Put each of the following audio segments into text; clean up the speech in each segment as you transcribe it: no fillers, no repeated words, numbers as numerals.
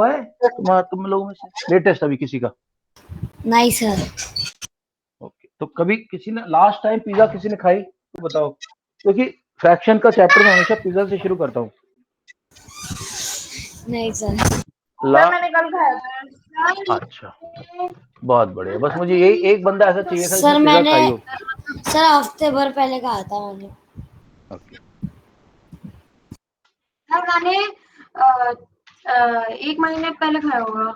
है तुम लोगों में से लेटेस्ट अभी किसी का? नहीं सर। ओके, तो कभी किसी ने लास्ट टाइम पिज्जा किसी ने खाई तो बताओ, क्योंकि फ्रैक्शन का चैप्टर मैं हमेशा पिज्जा से शुरू करता हूँ। नहीं सर। मैंने कल खाया था। अच्छा, बहुत बढ़िया। बस मुझे यही एक बंदा ऐसा चाहिए था जिसने सर पिज्जा मैंने खाई हो। सर हफ्ते भर पहले खाया था मैंने। ओके, मैंने 1 महीने पहले खाया होगा।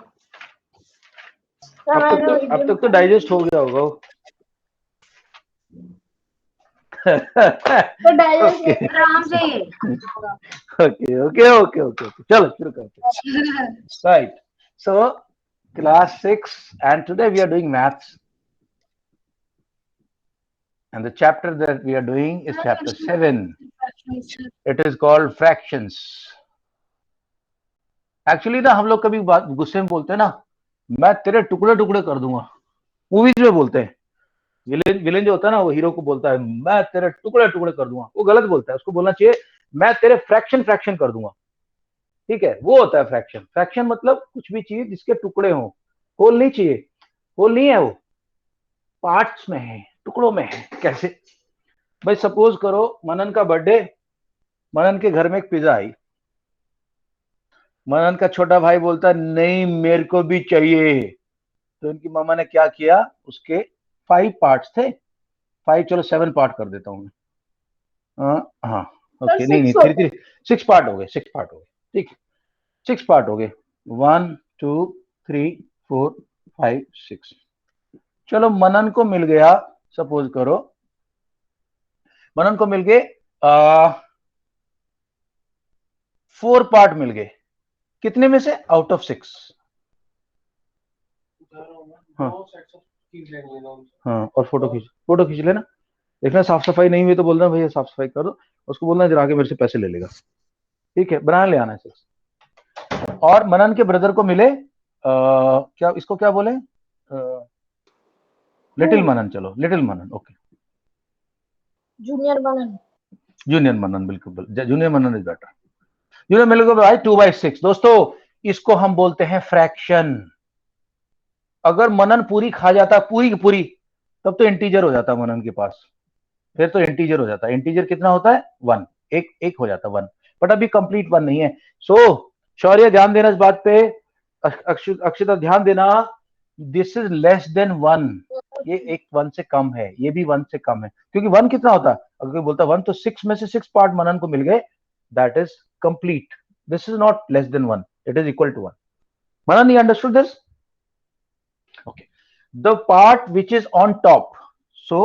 अब तक तो डाइजेस्ट हो गया होगा वो। तो डाइजेस्ट ओके आराम से। ओके ओके ओके ओके, चलो शुरू करते हैं। Right. So, class 6, and today we are doing maths. And the chapter that we are doing is chapter 7. It is called fractions. Actually ना हम लोग कभी बात गुस्से में बोलते हैं ना, मैं तेरे टुकड़े टुकड़े कर दूंगा। मूवीज में बोलते हैं, विलेन जो होता है ना वो हीरो को बोलता है मैं तेरे टुकड़े टुकड़े कर दूंगा। वो गलत बोलता है, उसको बोलना चाहिए मैं तेरे फ्रैक्शन फ्रैक्शन कर दूंगा। ठीक है, वो होता है फ्रैक्शन। फ्रैक्शन मतलब कुछ भी चीज जिसके टुकड़े हों। होल नहीं चाहिए, होल नहीं है, वो पार्ट्स में है, टुकड़ों में है। कैसे भाई, सपोज करो मनन का बर्थडे, मनन के घर में एक पिज्जा आई। मनन का छोटा भाई बोलता है नहीं मेरे को भी चाहिए। तो इनकी मामा ने क्या किया, उसके 5 पार्ट्स थे, 5 चलो 7 पार्ट कर देता हूँ मैं। हाँ ओके, नहीं 6 पार्ट हो गए, 6 पार्ट हो गए, ठीक, 6 पार्ट हो गए। 1 2 3 4 5 6। चलो मनन को मिल गया, सपोज करो मनन को मिल गए 4 पार्ट मिल गए। कितने में से? Out of 6। हाँ हाँ, और फोटो खींच लेना। देखना साफ सफाई नहीं हुई तो बोलना भैया साफ सफाई कर दो, उसको बोलना जरा के मेरे से पैसे ले लेगा। ठीक है, बना ले आना है 6। और मनन के ब्रदर को मिले क्या, इसको क्या बोले, लिटिल मनन। चलो little Manan, okay, junior Manan. Junior Manan, बिल्कुल junior Manan is better. Junior मिल गए भाई 2/6। दोस्तों इसको हम बोलते हैं फ्रैक्शन। अगर मनन पूरी खा जाता, पूरी की पूरी, तब तो इंटीजर हो जाता मनन के पास, फिर तो इंटीजर हो जाता है। इंटीजर कितना होता है? 1, एक हो जाता 1, बट अभी कंप्लीट 1 नहीं है। सो शौर्य ध्यान देना इस बात पे, अक्षिता ध्यान देना, दिस इज लेस देन 1। ये एक 1 से कम है, ये भी 1 से कम है, क्योंकि 1 कितना होता है? अगर कोई बोलता 1 तो 6 में से 6 पार्ट मनन को मिल गए, that is complete. This is not less than 1, it is equal to 1। Manan, you understood this? Okay, the part which is on top, so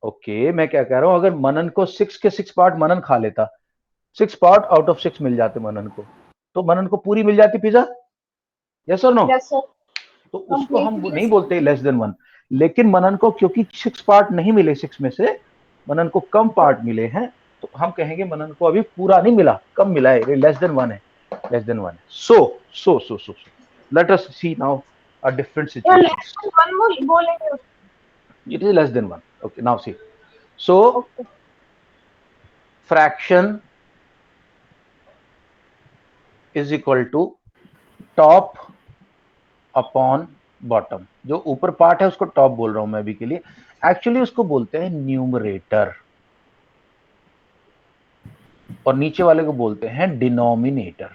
okay, मैं क्या कह रहा हूं, अगर मनन को 6 के 6 पार्ट मनन खा लेता, 6 पार्ट आउट ऑफ 6 मिल जाते मनन को, तो मनन को पूरी मिल जाती पिज्जा। यस और नो? तो उसको हम नहीं बोलते लेस देन 1। लेकिन मनन को क्योंकि 6 पार्ट नहीं मिले, 6 में से मनन को कम पार्ट मिले हैं, तो हम कहेंगे मनन को अभी पूरा नहीं मिला, कम मिला है, लेस देन 1 है, लेस देन 1 है। So let us see now a different situation. It is less than 1. Okay, now see. So, fraction is equal to top upon bottom. जो ऊपर पार्ट है उसको टॉप बोल रहा हूं मैं अभी के लिए, एक्चुअली उसको बोलते हैं न्यूमरेटर, और नीचे वाले को बोलते हैं डिनोमिनेटर।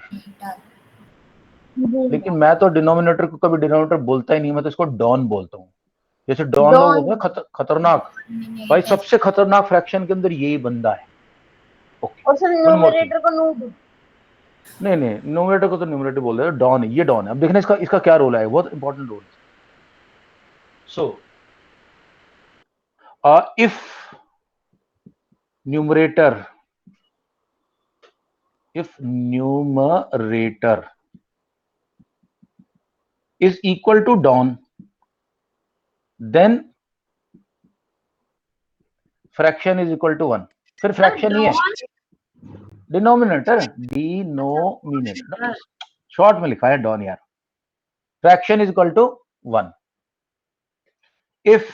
लेकिन मैं तो डिनोमिनेटर को कभी डिनोमिनेटर बोलता ही नहीं, मैं तो इसको डॉन बोलता हूँ। जैसे डॉन लोग होते हैं खतरनाक, भाई सबसे खतरनाक फ्रैक्शन के अंदर यही बंदा है। ओके, और सर न्यूमरेटर को नूब। नहीं न्यूमरेटर को तो न्यूमरेटर बोल रहे हैं, डॉन है, ये डॉन है। अब देखना इसका क्या रोल है, बहुत इंपॉर्टेंट रोल है। So if numerator is equal to Don, then fraction is equal to 1. फिर फ्रैक्शन ही है, डिनोमिनेटर शॉर्ट में लिखा है डॉन यार। Fraction is equal to 1 if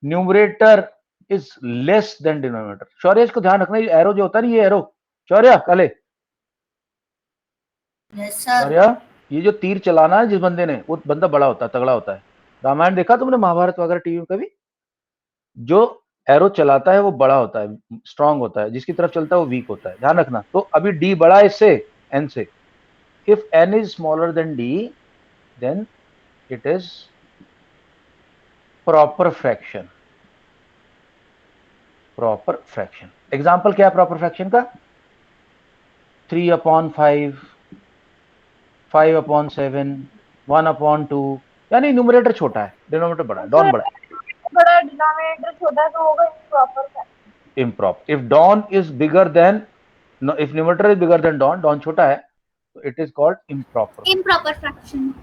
numerator is less than denominator. Shaurya इसको ध्यान रखना, ये एरो जो होता है ना, ये एरो, शौर्य काले, यस सर। अरे यार, ये जो तीर चलाना है जिस बंदे ने, वो बंदा बड़ा होता है, तगड़ा होता है। रामायण देखा तुमने, महाभारत वगैरह टीवी में कभी? जो एरो चलाता है वो बड़ा होता है, स्ट्रांग होता है, जिसकी तरफ चलता है वो वीक होता है, ध्यान रखना। तो अभी डी बड़ा है इससे, एन से। If n is smaller than d, then it is proper fraction. Proper fraction example क्या है प्रॉपर फ्रैक्शन का? 3/5, 5/7, 1/2। यानी न्यूमरेटर छोटा है, डिनोमिनेटर बड़ा है, डॉन बड़ा है। बड़ा डिनोमिनेटर छोटा तो होगा improper fraction. Improper, if den is bigger than, if numerator is bigger than den, den छोटा है, तो it is called improper. Improper fraction.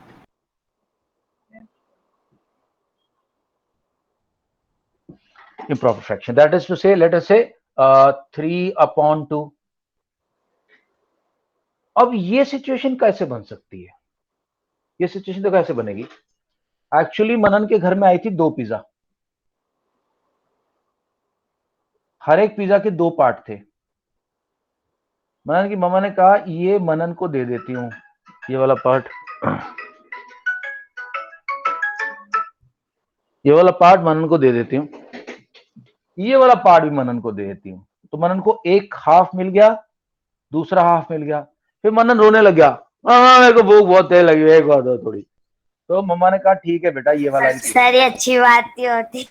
Improper fraction, that is to say, let us say 3/2। अब ये situation कैसे बन सकती है? ये सिचुएशन तो कैसे बनेगी? एक्चुअली मनन के घर में आई थी 2 पिज्जा, हर एक पिज्जा के 2 पार्ट थे। मनन की मम्मा ने कहा ये मनन को दे देती हूँ, ये वाला पार्ट, ये वाला पार्ट मनन को दे देती हूँ, ये वाला पार्ट भी मनन को दे देती हूँ। तो मनन को एक हाफ मिल गया, दूसरा हाफ मिल गया। फिर मनन रोने लग गया, हाँ मेरे को भूख बहुत तेज लगी है, एक बार दो थोड़ी। तो मम्मा ने कहा ठीक है बेटा, ये वाला सर ये अच्छी बात ही होती।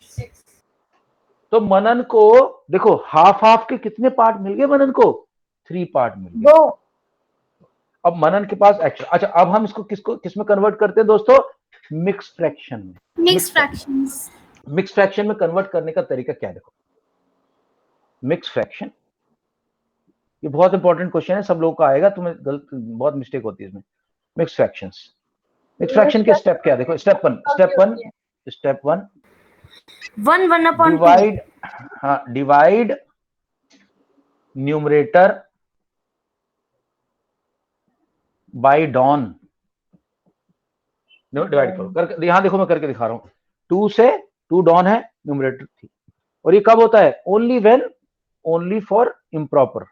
तो मनन को देखो, हाफ हाफ के कितने पार्ट मिल गए मनन को? 3 पार्ट मिल गए। 2। अब मनन के पास एक्स्ट्रा, अच्छा अब हम इसको किस में कन्वर्ट करते हैं दोस्तों? मिक्स फ्रैक्शन में। Mix fractions. मिक्स फ्रैक्शन में कन्वर्ट करने का तरीका क्या है, देखो। मिक्स फ्रैक्शन, ये बहुत इंपॉर्टेंट क्वेश्चन है, सब लोगों का आएगा, तुम्हें गलत बहुत मिस्टेक होती है इसमें। मिक्स फ्रैक्शंस, मिक्स फ्रैक्शन के स्टेप क्या है देखो। स्टेप वन 1/2 डिवाइड, हाँ divide numerator by den. Divide करो करके, यहां देखो मैं करके दिखा रहा हूं। 2 से 2 डॉन है, न्यूमरेटर 3। और ये कब होता है? Only when, only for improper,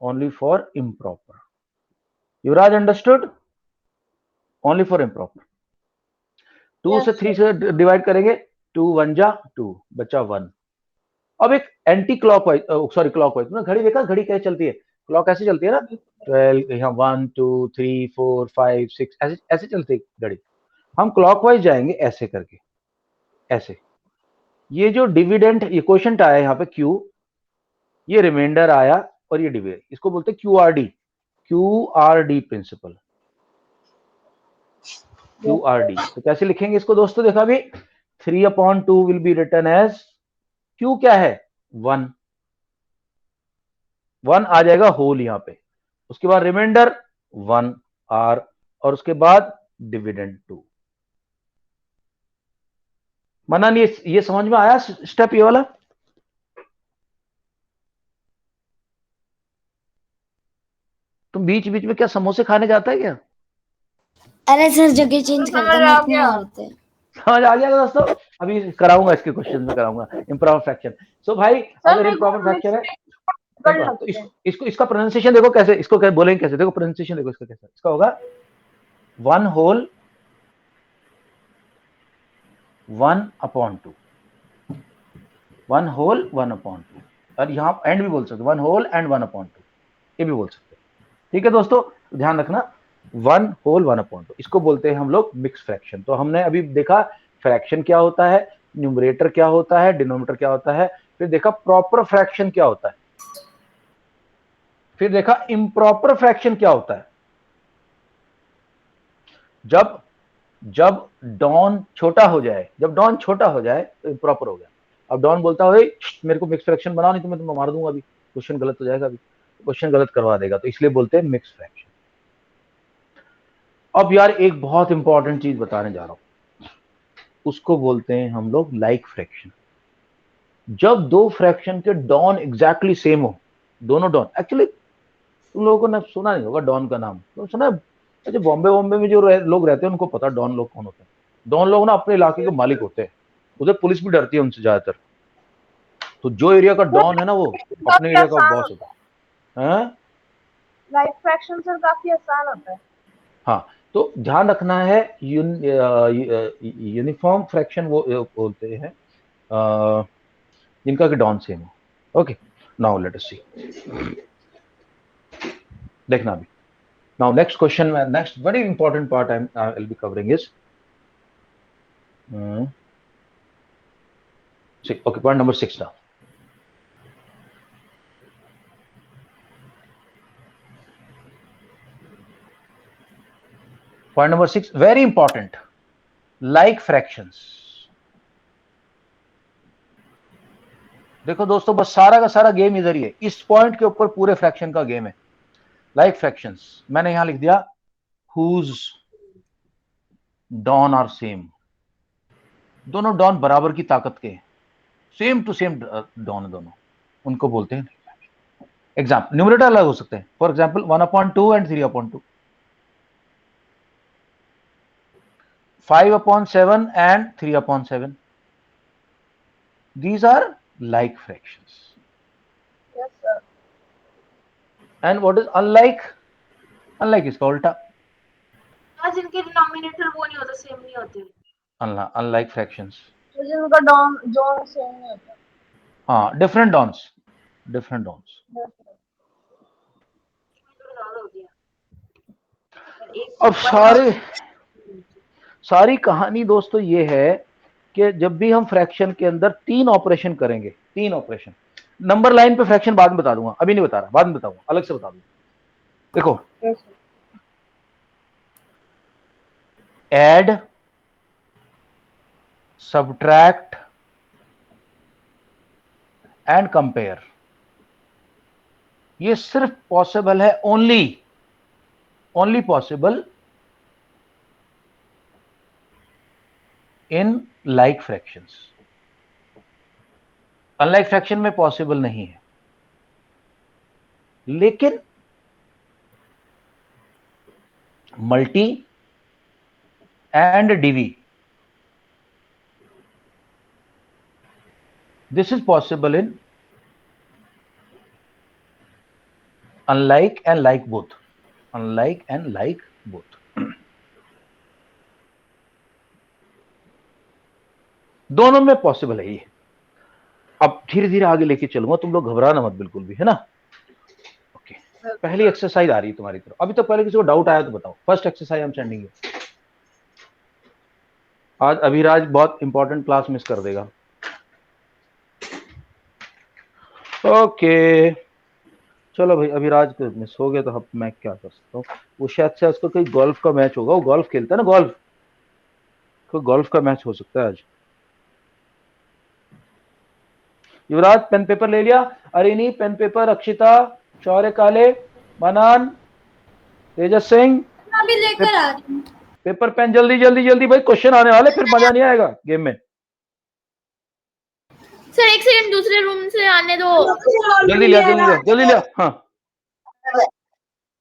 only for improper. Yuvraj understood? Only for improper. 2 से 3 से डिवाइड करेंगे, 2 1 जा 2, बचा 1। अब एक एंटी क्लॉकवाइज, सॉरी क्लॉकवाइज, तुमने घड़ी देखा, घड़ी कैसे चलती है? क्लॉक ऐसे चलती है ना, 12, यहाँ 1 2 3 4 5 6, ऐसे ऐसे चलती है घड़ी। हम क्लॉकवाइज जाएंगे ऐसे करके, ऐसे। ये जो डिविडेंड, ये क्वेश्चन आया यहाँ पे क्यू, ये रिमाइंडर आया, और ये डिविडेंड, इसको बोलते हैं क्यूआरडी प्रिंसिपल। क्यूआरडी, तो कैसे लिखेंगे इसको दोस्तों? देखा अभी, 3/2 will be written as, q क्या है? 1 आ जाएगा होल यहाँ पे, उसके बाद रिमाइंडर 1 आर, और उसके बाद डिविडेंड 2। मनन ये समझ में आया स्टेप ये वाला? तुम बीच बीच में क्या समोसे खाने जाता है क्या? अरे सर जगह चेंज कर समझ देना, आ इतने गया। औरतें। समझ आ गया दोस्तों? अभी कराऊंगा, इसके क्वेश्चन में कराऊंगा इम्प्रॉपर फ्रैक्शन। सो भाई अगर इम्प्रॉपर फ्रैक्शन है, देखो तो इसको इसका प्रोनाउंसिएशन देखो कैसे, इसको क्या बोलेंगे कैसे, देखो प्रोनाउंसिएशन देखो इसका कैसा, इसका होगा 1 होल 1/2, 1 होल 1/2। और यहाँ एंड भी बोल सकते, 1 होल एंड 1/2, ये भी बोल सकते हैं। ठीक है दोस्तों, ध्यान रखना, 1 होल 1/2, इसको बोलते हैं हम लोग मिक्स फ्रैक्शन। तो हमने अभी देखा फ्रैक्शन क्या होता है, न्यूमरेटर क्या होता है, डिनोमिनेटर क्या होता है, फिर देखा प्रॉपर फ्रैक्शन क्या होता है, फिर देखा इम्प्रॉपर फ्रैक्शन क्या होता है। जब डॉन छोटा हो जाए, जब डॉन छोटा हो जाए तो इम्प्रॉपर हो गया। अब डॉन बोलता है मेरे को मिक्स फ्रैक्शन बनाओ, नहीं तो मैं तुम्हें मार दूंगा, अभी क्वेश्चन गलत हो जाएगा, अभी क्वेश्चन गलत करवा देगा, तो इसलिए बोलते हैं मिक्स फ्रैक्शन। अब यार एक बहुत इंपॉर्टेंट चीज बताने जा रहा हूं, उसको बोलते हैं हम लोग लाइक फ्रैक्शन। जब 2 फ्रैक्शन के डॉन एग्जैक्टली सेम हो, दोनों डॉन, एक्चुअली तुम लोगों ने सुना नहीं होगा डॉन का नाम, तो सुना है? अच्छा बॉम्बे में जो लोग रहते हैं उनको पता डॉन लोग कौन होते हैं। डॉन लोग ना अपने इलाके के मालिक होते हैं, उधर पुलिस भी डरती है उनसे ज्यादातर। तो जो एरिया का डॉन है ना, वो अपने एरिया का बॉस होता है। लाइक फ्रैक्शन सर काफी आसान होता है। हाँ, तो ध्यान रखना है यूनिफॉर्म फ्रैक्शन वो बोलते हैं जिनका कि डॉन सेम हो। ओके, नाउ लेट अस सी। देखना अभी। Now next question, next very important part I will be covering is okay, point number 6 now. Point number 6, very important, like fractions. देखो दोस्तों, बस सारा का सारा गेम इधर ही है, इस पॉइंट के ऊपर पूरे फ्रैक्शन का गेम है। लाइक फ्रैक्शंस, मैंने यहां लिख दिया whose डॉन आर सेम, दोनों डॉन बराबर की ताकत के, सेम टू सेम डॉन दोनों, उनको बोलते हैं एग्जाम्पल। न्यूमरेटर अलग हो सकते हैं, for example 1/2 and 3/2, 5/7 and 3/7. These are like fractions. Yes sir. And what is unlike? Unlike इसका उल्टा, जिनके डिनोमिनेटर वो नहीं होता, सेम नहीं होते। unlike fractions. तो जिनका डॉन जॉन सेम नहीं होता। हाँ, different dons, different dons. Yes, sir. हो गया। अब सारी कहानी दोस्तों ये है कि जब भी हम फ्रैक्शन के अंदर 3 ऑपरेशन करेंगे, 3 ऑपरेशन, नंबर लाइन पे फ्रैक्शन बाद में बता दूंगा, अभी नहीं बता रहा, बाद में बताऊंगा, अलग से बता दूंगा। देखो, Yes, sir. Add, subtract and compare, ये सिर्फ पॉसिबल है, only possible in like fractions. Unlike fraction में पॉसिबल नहीं है। लेकिन multi and DV, this is possible in unlike and like both, unlike and like both. दोनों में पॉसिबल है ये। अब धीरे धीरे आगे लेके चलूंगा, तुम लोग घबराना मत बिल्कुल भी, है ना। ओके, पहली एक्सरसाइज आ रही है तुम्हारी तरफ। अभी तो पहले किसी को डाउट आया तो बताओ। First exercise I am sending you. आज अभिराज बहुत इंपॉर्टेंट क्लास मिस कर देगा। ओके चलो भाई, अभिराज को मिस हो गया तो अब मैं क्या कर सकता हूँ। वो शायद से उसको कोई गोल्फ का मैच होगा, वो गोल्फ खेलता है ना, गोल्फ, कोई गोल्फ का मैच हो सकता है आज। युवराज पेन पेपर ले लिया? अरे नहीं, पेन पेपर अक्षिता, शौर्य काले, मनन, तेजस सिंह, अभी लेकर आ रही हूँ। पेपर पेन जल्दी जल्दी जल्दी भाई, क्वेश्चन आने वाले, फिर मजा नहीं आएगा गेम में। सर एक सेकंड, दूसरे रूम से आने दो। जल्दी लिया जल्दी लिया जल्दी लिया। हाँ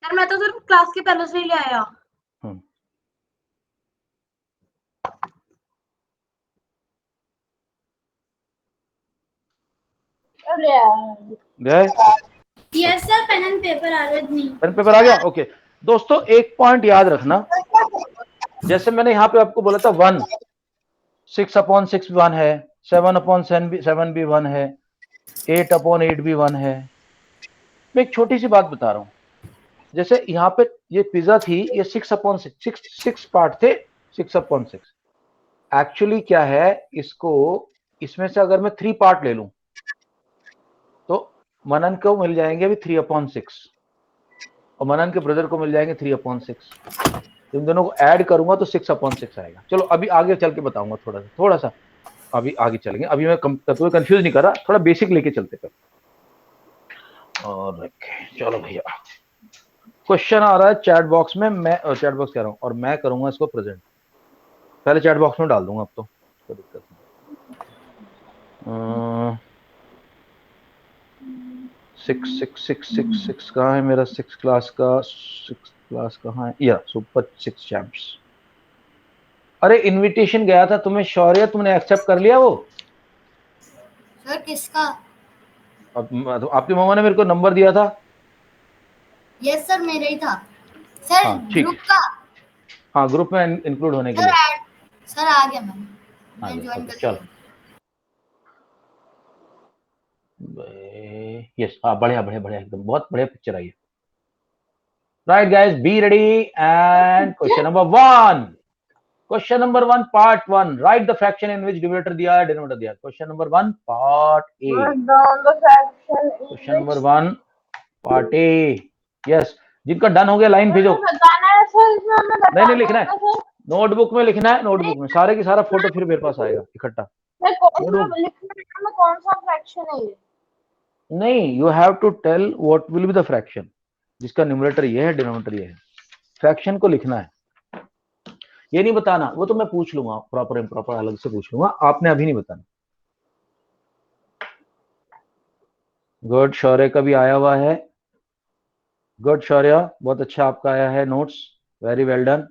यार मैं तो सिर्फ क्लास के पहले से ही ले आया। अरे यार। गए? Yes sir, pen and paper आ रहे नहीं। पेन पेपर आ गया। ओके दोस्तों, एक पॉइंट याद रखना, जैसे मैंने यहाँ पे आपको बोला था 1, 6/6 भी 1 है, 7/7 भी 1 है, 8/8 भी 1 है। मैं एक छोटी सी बात बता रहा हूँ, जैसे यहाँ पे ये पिज्जा थी, ये 6/6, 6 पार्ट थे, 6/6। एक्चुअली क्या है, इसको, इसमें से अगर मैं 3 पार्ट ले लूं तो मनन को मिल जाएंगे अभी 3/6 और मनन के ब्रदर को मिल जाएंगे 3/6। इन दोनों को ऐड करूंगा तो 6/6 आएगा। चलो अभी आगे चल के बताऊंगा, थोड़ा सा अभी आगे चलेंगे। अभी मैं तुम्हें कंफ्यूज नहीं कर रहा, थोड़ा बेसिक लेके चलते कर। और चलो भैया, क्वेश्चन आ रहा है चैट बॉक्स में, मैं चैट बॉक्स कह रहा हूँ, और मैं करूंगा इसको प्रेजेंट, पहले चैट बॉक्स में डाल दूंगा। अब तो कोई दिक्कत नहीं। 6 कहाँ है मेरा? 6 क्लास कहाँ है? या सुपर 6 चैंप्स। अरे इनविटेशन गया था तुम्हें शौर्य, तुमने एक्सेप्ट कर लिया वो? सर किसका? अब आपकी मम्मा ने मेरे को नंबर दिया था। यस सर मेरा ही था सर। हाँ ठीक, ग्रुप का हाँ ग्रुप में इंक्लूड होने के सर लिए सर आ गया मैं आ गया। ज्वाइन ओके कर चलो, यस, हाँ बढ़िया बढ़िया बढ़िया, एकदम बहुत बढ़िया पिक्चर आई है। Right guys, be ready and question number 1। Question number 1 part 1, right the fraction in which denominator दिया है, डिनोमिनेटर दिया है। Question number 1 part A, Write down the fraction in question number which 1 part A. Yes, जिनका done हो गया line भेजो। हमें बताना है सर, इसमें हमें नहीं बताना लिखना है है, सर। नोटबुक में लिखना है, नोटबुक में सारे की सारा फोटो फिर मेरे पास आएगा इकट्ठा। मैं कौन नोटबुक सा लिखना है, में कौन सा फ्रैक्शन है ये? नहीं, you have to tell what will be the fraction, जिसका न्यूमरेटर ये है, डिनोमिनेटर ये है। फ्रैक्शन को लिखना है, ये नहीं बताना, वो तो मैं पूछ लूंगा, प्रॉपर इम्प्रॉपर अलग से पूछ लूंगा, आपने अभी नहीं बताना। गुड, शौर्य का भी आया हुआ है। गुड शौर्य, बहुत अच्छा आपका आया है नोट्स, वेरी वेल डन।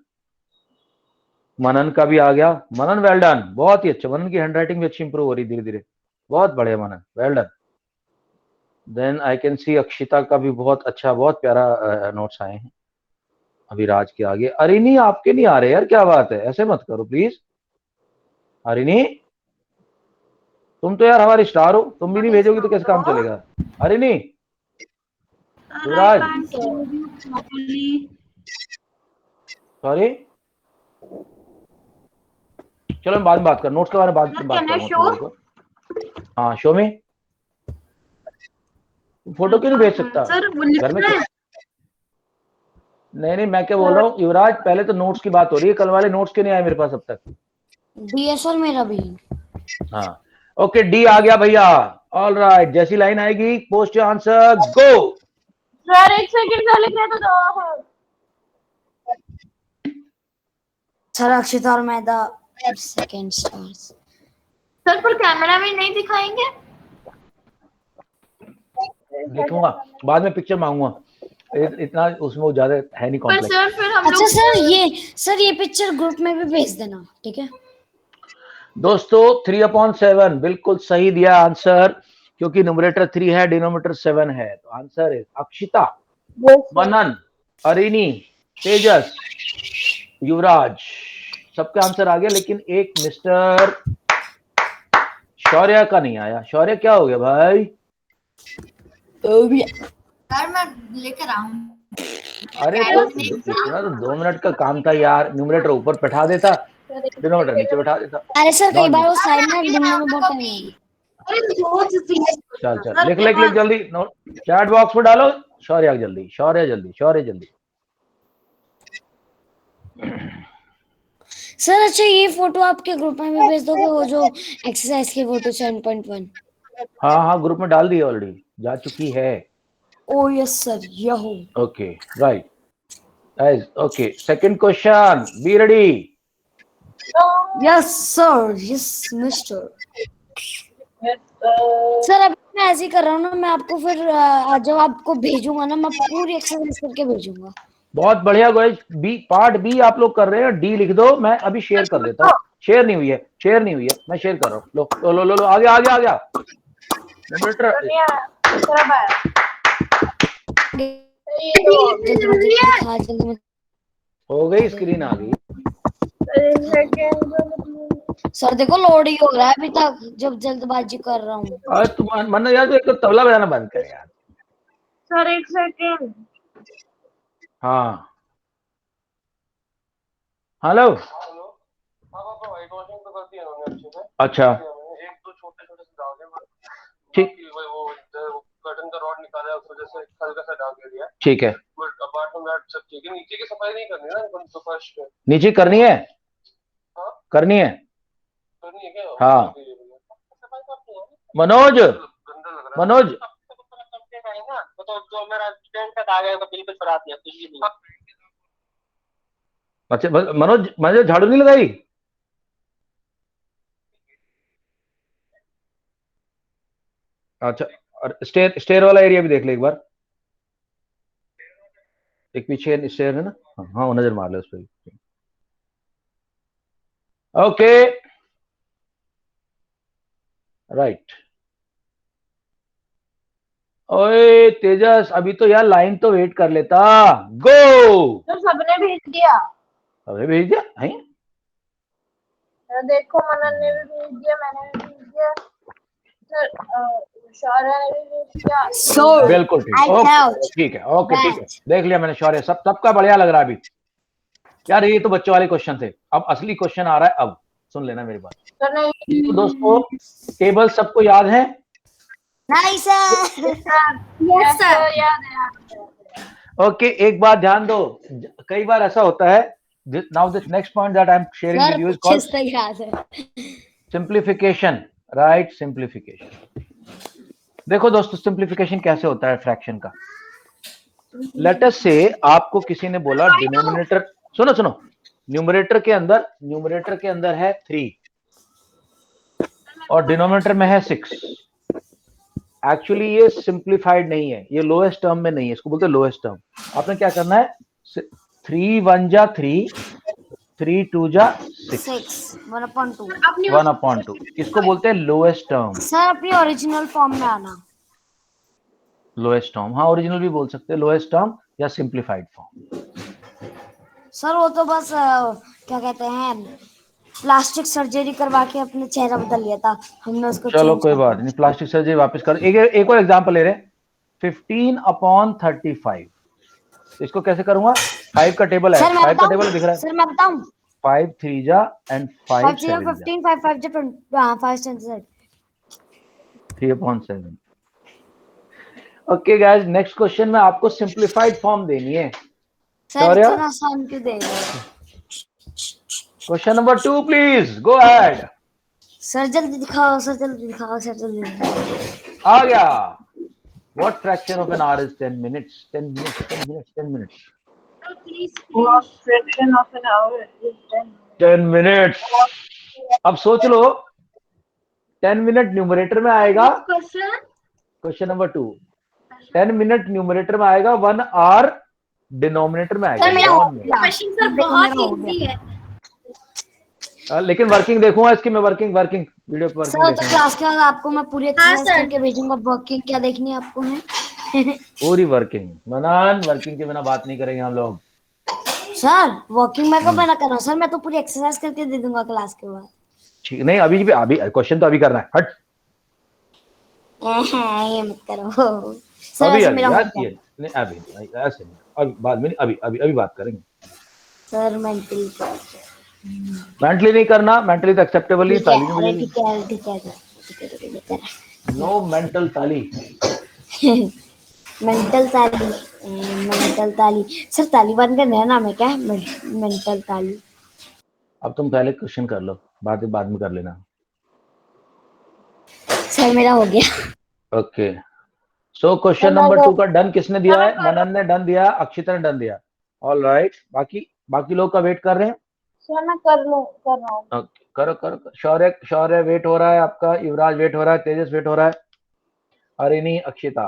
मनन का भी आ गया, मनन वेल डन, बहुत ही अच्छा। मनन की हैंडराइटिंग भी अच्छी इंप्रूव हो रही धीरे धीरे, बहुत बढ़िया Manan, well done. Then I can see Akshita का भी बहुत अच्छा, बहुत प्यारा नोट्स आए हैं। अभिराज के आगे, अरिनी आपके नहीं आ रहे यार, क्या बात है, ऐसे मत करो प्लीज। अरिनी, तुम तो यार हमारी स्टार हो, तुम भी नहीं भेजोगी तो कैसे काम चलेगा। Arani, Sir, I Yuvraj, can't hear you properly. Sorry, चलो मैं बाद में बात कर, नोट्स के बारे में बाद Sir, में बात can I करूंगा show? तुम्हारे को। हाँ शो में, फोटो क्यों नहीं भेज सकता Sir, वो घर में लिखना है। नहीं नहीं, मैं क्या बोल रहा हूँ युवराज, पहले तो नोट्स की बात हो रही है, कल वाले नोट्स क्यों नहीं आए मेरे पास अब तक। डीएसएल मेरा भी। हाँ ओके, डी आ गया भैया। ऑल राइट, जैसी लाइन आएगी post your answer, go. Sir एक सेकंड का लिख रहे तो दो है। सर अक्षिता और मैदा सेकंड स्टार्स। सर पर कैमरा में नहीं दिखाएंगे। लिखूंगा बाद में, पिक्चर मांगूंगा, इतना उसमें वो ज्यादा है नहीं पर कॉम्प्लेक्स। सर फिर हम अच्छा लोग सर ये पिक्चर ग्रुप में भी भेज देना, ठीक है। दोस्तों 3/7 बिल्कुल सही दिया आंसर, क्योंकि न्यूमरेटर 3 है, डिनोमिनेटर 7 है, तो आंसर है अक्षिता, मनन, अरिनी, तेजस, युवराज, सबका आंसर आ गया, लेकिन एक मिस्टर शौर्य का नहीं आया। शौर्य क्या हो गया भाई? सर मैं लेकर आऊं। अरे तो इतना तो 2 मिनट का काम था यार, न्यूमरेटर ऊपर बैठा देता, डिनोमिनेटर नीचे बैठा देता। अरे सर कई बार वो नॉट, साइड में ढूंढने में बहुत टाइम लगता चल चल लिख लिख लिख जल्दी, नोट चैट बॉक्स में डालो। शौर्य जल्दी, शौर्य जल्दी, शौर्य जल्दी। सर अच्छा ये फोटो आपके ग्रुप में भी भेज दोगे, वो जो एक्सरसाइज की फोटो 7.1। हाँ हाँ ग्रुप में डाल दी, ऑलरेडी जा चुकी है। ओ यस सर, यहो। Okay right guys, okay second question, be ready. Yes sir, yes mister. Sir अभी मैं ऐसे ही कर रहा हूँ ना, मैं आपको फिर जब आपको भेजूंगा ना, मैं पूरी एक्सरसाइज करके भेजूंगा। बहुत बढ़िया गाइस, बी पार्ट बी आप लोग कर रहे हैं, डी लिख दो, मैं अभी शेयर कर देता हूँ। शेयर नहीं हुई है, शेयर नहीं हुई है, मैं शेयर कर रहा हूँ। लो लो लो लो, लो आ गया आ गया आ गया न्यूमरेटर। हो गई, स्क्रीन आ गई। सर देखो लोड ही हो रहा है अभी तक, जब जल्दबाजी कर रहा हूँ। और तुम मन यार, तो एक तो तबला बजाना बंद कर यार। सर एक सेकंड। हाँ हेलो, अच्छा ठीक, कर्टन का रॉड निकाला है, उस वजह से हल्का सा डार्क एरिया, ठीक है। बट अपार्ट फ्रॉम दैट सब ठीक है। नीचे की सफाई नहीं करनी ना, तो फर्श पे नीचे करनी है। हाँ करनी है, करनी है क्या? हाँ मनोज, मनोज तो मेरा टेंट तक आ गया तो बिल पे चढ़ा दिया कुछ भी नहीं। अच्छा मनोज, मनोज झाड़ू नहीं लगाई? अच्छा, और स्टेयर, स्टेयर वाला एरिया भी देख ले एक बार, एक पीछे स्टेयर है ना, हाँ हाँ वो नजर मार ले उस पर। ओके राइट, ओए तेजस, अभी तो यार लाइन तो वेट कर लेता। गो। तो सबने भेज दिया। अबे भेज दिया है। तो देखो मनन ने भी भेज दिया, मैंने भी भेज दिया सर, शौर्य ने भी भेज दिया। So बिल्कुल ठीक, I ओके doubt ठीक है, ओके ठीक है, that देख लिया मैंने शौर्य, सबका बढ़िया लग रहा है अभी। यार ये तो बच्चों वाले क्वेश्चन थे, अब असली क्वेश्चन आ रहा है, अब सुन लेना मेरी बात। तो नहीं तो दोस्तों टेबल सबको याद है? nice sir. Yes sir. याद है। ओके एक बात ध्यान दो, कई बार ऐसा होता है। Now this next point that I am sharing with sir you is अच्छे कॉल्ड से याद है। Simplification, right? सिंप्लीफिकेशन। देखो दोस्तों सिंप्लीफिकेशन कैसे होता है फ्रैक्शन का। लेट अस से आपको किसी ने बोला डिनोमिनेटर, सुनो सुनो, न्यूमरेटर के अंदर है 3 और डिनोमिनेटर में है 6। एक्चुअली ये सिंप्लीफाइड नहीं है, ये लोएस्ट टर्म में नहीं है, इसको बोलते हैं लोएस्ट टर्म। आपने क्या करना है, 3 1 जा 3, 3 2 जा 6, 1/2 अपनी 1/2, इसको बोलते हैं लोएस्ट टर्म। सर अपनी ओरिजिनल फॉर्म में आना। लोएस्ट टर्म, हाँ ओरिजिनल भी बोल सकते हैं, लोएस्ट टर्म या सिंप्लीफाइड फॉर्म। सर वो तो बस क्या कहते हैं, प्लास्टिक सर्जरी करवा के अपने चेहरा बदल लिया था हमने, उसको चलो चेंज कोई कर बात नहीं, प्लास्टिक सर्जरी वापस कर। एक और एग्जांपल ले रहे हैं, 15/35। इसको कैसे करूंगा? 5 का टेबल है, सर मैं 5 का टेबल बताऊं, दिख रहा है, सर मैं बताऊं, 5 3 जा एंड 5 5 0 7 जा, 15 5 5 जो 5 10 3/7। ओके गाइस, नेक्स्ट क्वेश्चन में आपको सिंप्लीफाइड फॉर्म देनी है। सर शौर्य, इतना आसान क्यों दे रहे हो? Question number 2 please go ahead. Sir जल्दी दिखाओ, सर जल्दी दिखाओ, सर जल्दी दिखाओ। आ गया। What fraction of an hour is 10 minutes? 10 minutes, 10 minutes, 10 minutes. What fraction of an hour is 10? 10 minutes. अब सोच लो, 10 मिनट न्यूमरेटर में आएगा, question question number 2, 10 minute numerator में आएगा, 1 आवर डिनोमिनेटर में आएगा। सर मेरा हो गया। क्वेश्चन सर देखो, बहुत मेरा हो इजी है। लेकिन वर्किंग देखूंगा इसकी मैं, वर्किंग वीडियो पे वर्किंग सर तो देखूंगा, क्लास के बाद आपको मैं पूरी एक्सरसाइज सर। करके भेजूंगा। वर्किंग क्या देखनी है आपको है? पूरी वर्किंग। मनान, वर्किंग के बिना बात नहीं करेंगे हम लोग। सर वॉकिंग मैं कब बना कर रहा हूँ सर, मैं तो पूरी एक्सरसाइज करके दे दूंगा क्लास के बाद। ठीक नहीं, अभी क्वेश्चन तो अभी करना है, हट। ये मत करो सर, अभी ऐसे अभी मेरा यार होता है। ये नहीं, अभी नहीं, ऐसे नहीं, अभी बाद में नहीं, अभी बात करेंगे। सर मेंटली मेंटली नहीं करना, मेंटली तो एक्सेप्टेबल ही, ठीक है, ताली नहीं अरे बजेगी। ठीक है ठीक है ठीक है ठीक है। नो मेंटल ताली। मेंटल ताली, मेंटल ताली। सर तालिबान का नया नाम है क्या? मेंटल ताली। अब तुम पहले क्वेश्चन कर लो, बाद में कर लेना। सर मेरा हो गया। ओके, सो क्वेश्चन नंबर 2 का डन किसने दिया है? मनन ने डन दिया, अक्षिता ने डन दिया। ऑल राइट, बाकी लोग का वेट कर रहे हैं। सर मैं कर रहा हूँ। ओके, करो। शौर्य वेट हो रहा है आपका, युवराज वेट हो रहा है, तेजस वेट हो रहा है, Arini, Akshita.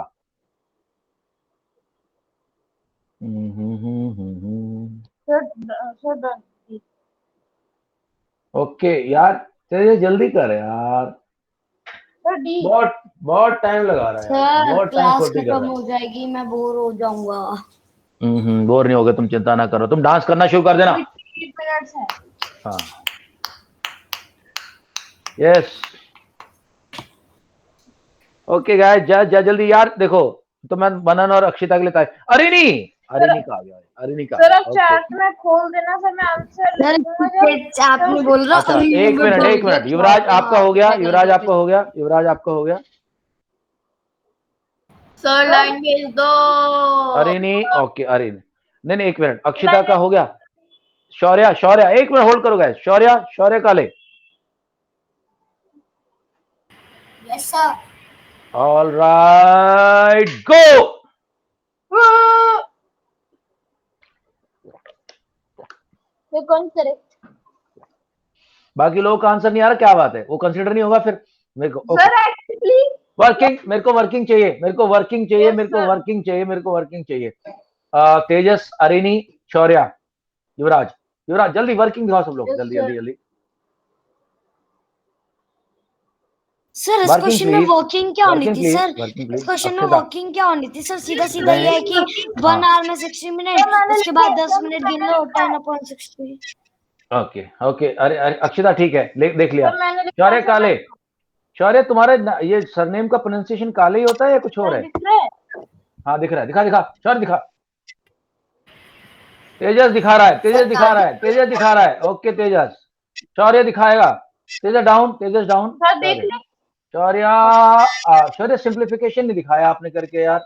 Sir done. Okay यार, तेजस जल्दी कर यार, सर डी। बहुत टाइम लगा रहा है यार, सर बहुत टाइम क्लास खोटी कर खत्म रहा हो जाएगी, मैं बोर हो जाऊंगा। है। बोर नहीं होगा, तुम चिंता ना करो, तुम डांस करना शुरू कर देना। 8 मिनट्स है। हाँ, यस। ओके गाइस, जा जल्दी यार, देखो तो मैं मनन और अक्षिता के लिए अरिनी का आ गया, अरिनी का। सर आप चैट में खोल देना, सर मैं आंसर सर लिखूंगा आपने बोल रहा अच्छा, एक मिनट, युवराज आपका हो गया, युवराज आपका हो गया। सर लाइन भेज दो। अरिनी, ओके अरिनी, नहीं एक मिनट, अक्षिता का हो गया। शौर्य एक मिनट होल्ड करो गाइस, शौर्य का ले। Yes sir. ऑल राइट, गो। कौन करेक्ट? बाकी लोगों का आंसर नहीं आ रहा, क्या बात है, वो कंसीडर नहीं होगा फिर मेरे को। सर एक्चुअली वर्किंग, मेरे को वर्किंग चाहिए। तेजस, अरिनी, शौर्य, युवराज जल्दी वर्किंग दिखाओ सब लोग, जल्दी। सर इस Working, क्वेश्चन में please. वर्किंग क्या होनी Working, थी please. सर? Working, इस please. क्वेश्चन में अक्षता. वर्किंग क्या होनी थी सर? सीधा सीधा नहीं. ये है कि 1 हाँ. आवर में 60 मिनट, मैंने उसके लिखा बाद है, 10 सर मिनट गिन मैंने लो, लिखा है। 10/60। ओके ओके, अरे अरे अक्षता ठीक है, देख लिया. सर मैंने लिखा शौर्य है, सर काले, शौर्य तुम्हारे ये सरनेम का प्रोनाउंसिएशन काले ही होता है या कुछ और सर है? दिख रहा है? हाँ दिख रहा है, दिखा दिखा शौर्य दिखा. तेजस दिखा रहा है, तेजस दिखा रहा है, तेजस दिखा रहा है. ओके तेजस, शौर्य दिखाएगा. तेजस डाउन, तेजस डाउन. सर देख शौर्य, ले। शौर्य शौर्य सिंप्लीफिकेशन नहीं दिखाया आपने करके यार,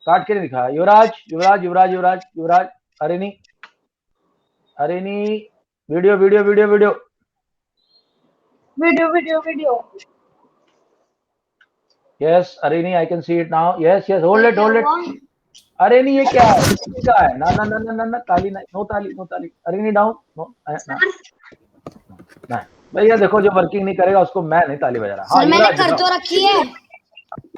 काट के नहीं दिखाया. युवराज युवराज युवराज युवराज युवराज, अरे नहीं, अरे नहीं, video video video video. Video video video. Yes, अरे नहीं, आई can see it now. Yes yes, hold it क्या होल्ड हुआ? इट. अरे नहीं, ये क्या है, ये क्या है? ना ना ना ना ना ना, ताली नहीं, नो ताली, नो ताली. अरे नहीं डाउन, नो ना ना. भैया देखो, जो वर्किंग नहीं करेगा उसको मैं नहीं ताली बजा रहा. हाँ सर मैंने युवराज कर दिखाओ. तो रखी है।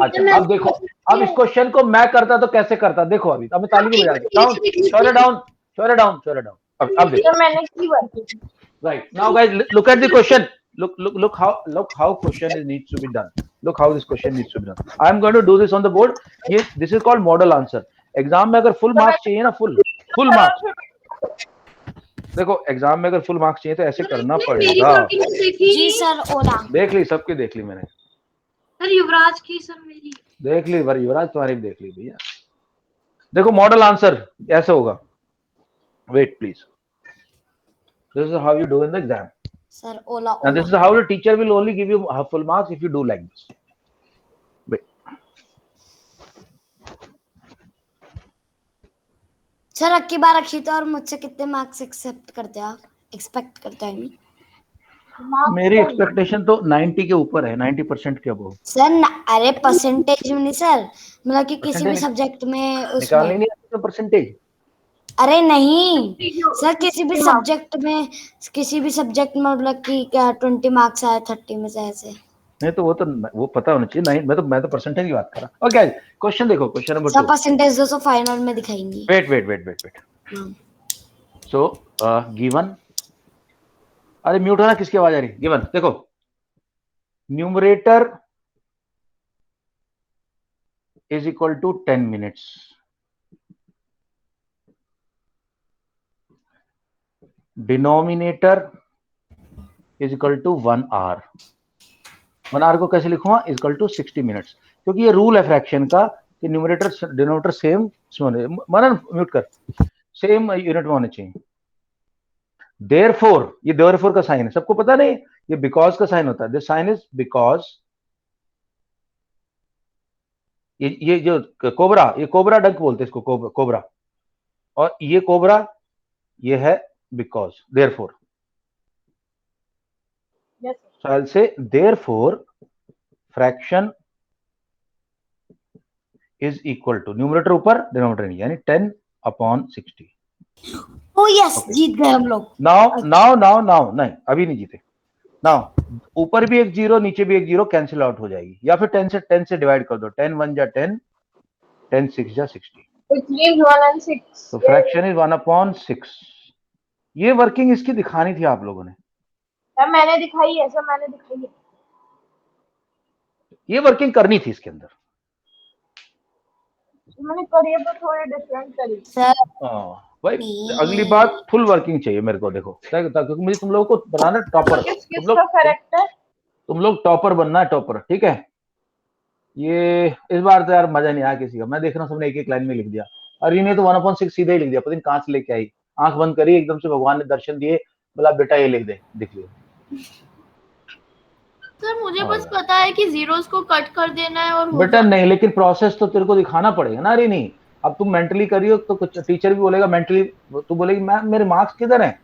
अच्छा अब देखो, अब इस क्वेश्चन को मैं करता तो कैसे करता, देखो अभी, अब मैं ताली नहीं बजा रहा. डाउन, शौर्य डाउन, शौर्य डाउन, शौर्य डाउन. अब देखो. सर मैंने की working. Right. Now guys, look at the question. Look how question is needs to be done. Look how this question needs to be done. I am going to do this on the board. ये this is called model answer. Exam में अगर full marks चाहिए ना, full marks, देखो exam में अगर full marks चाहिए तो ऐसे करना पड़ेगा. जी सर, ओला देख ली, सबकी देख ली मैंने, सर युवराज की, सर मेरी। देख ली. युवराज तुम्हारी भी देख ली भैया. देखो मॉडल आंसर ऐसे होगा. Wait please. This is how you do in the exam. Sir, ओला And this is how the teacher will only give you full marks if you do like this. Wait. Sir अब की बार रखी तो, और मुझसे कितने मार्क्स एक्सेप्ट करते हो आप, एक्सपेक्ट करते हैं? मेरी एक्सपेक्टेशन तो 90 के ऊपर है, 90% के अबव. सर अरे परसेंटेज में नहीं सर, मतलब कि किसी भी Percentage सब्जेक्ट में निकालनी उसमें. नहीं है परसेंटेज. अरे नहीं सर, किसी भी सब्जेक्ट में, किसी भी सब्जेक्ट में मतलब कि क्या 20 मार्क्स आए 30 में से ऐसे. नहीं तो वो पता होना चाहिए. नहीं, मैं तो परसेंटेज की बात कर रहा हूं. ओके क्वेश्चन देखो, क्वेश्चन नंबर 2. सब परसेंटेज 200 फाइनल में दिखाएंगी. वेट. सो गिवन, अरे म्यूट होना, किसकी आवाज आ रही है? गिवन देखो, numerator is equal to 10 minutes, denominator is equal to 1 hour. 1 hour को कैसे लिखूंगा? इज इक्वल टू 60 मिनट्स, क्योंकि ये रूल है फ्रैक्शन का कि न्यूमरेटर डिनोमिनेटर सेम मनन म्यूट कर, सेम यूनिट में होने चाहिए. देयरफॉर, ये देयरफॉर का साइन है, सबको पता नहीं, ये बिकॉज का साइन होता है. This sign is because. ये जो कोबरा, ये कोबरा डक बोलते हैं इसको, कोबरा. और ये कोबरा, ये है बिकॉज. देयरफॉर, साल से therefore fraction is equal to, numerator ऊपर डिनोमिनेटर नहीं, यानी 10/60. ओ यस, जीत गए हम लोग. नाउ नहीं, अभी नहीं जीते. नाउ ऊपर भी एक जीरो, नीचे भी एक जीरो, कैंसिल आउट हो जाएगी, या फिर 10 से डिवाइड कर दो. 10 1 जा 10, 10 6 जा 60. It leaves 1 and 6. तो फ्रैक्शन इज 1/6. ये वर्किंग इसकी दिखानी थी आप लोगों ने. सर मैंने दिखाई है, सर मैंने दिखाई है. ये वर्किंग करनी थी इसके अंदर. मैंने करी है पर थोड़ी डिफरेंट करी. सर भाई अगली बार फुल वर्किंग चाहिए मेरे को. देखो क्योंकि मुझे तुम लोगों को बनाना टॉपर. किसका करेक्ट है? तुम लोग टॉपर बनना है, टॉपर, ठीक है. ये इस बार तो यार मजा नहीं आया किसी का. मैं देख रहा हूँ सबने एक एक लाइन में लिख दिया, और इन्हें तो 1/6 सीधे ही लिख दिया. पता नहीं कहाँ से लेके आई, आंख बंद करी, एकदम से भगवान ने दर्शन दिए, बोला बेटा ये लिख दे, दिख लिया. सर मुझे बस पता है कि जीरोस को कट कर देना है और बेटा नहीं, लेकिन प्रोसेस तो तेरे को दिखाना पड़ेगा ना. अरे नहीं, अब तुम मेंटली करियो तो कुछ टीचर भी बोलेगा मेंटली, तू बोलेगी मैम मेरे मार्क्स किधर हैं,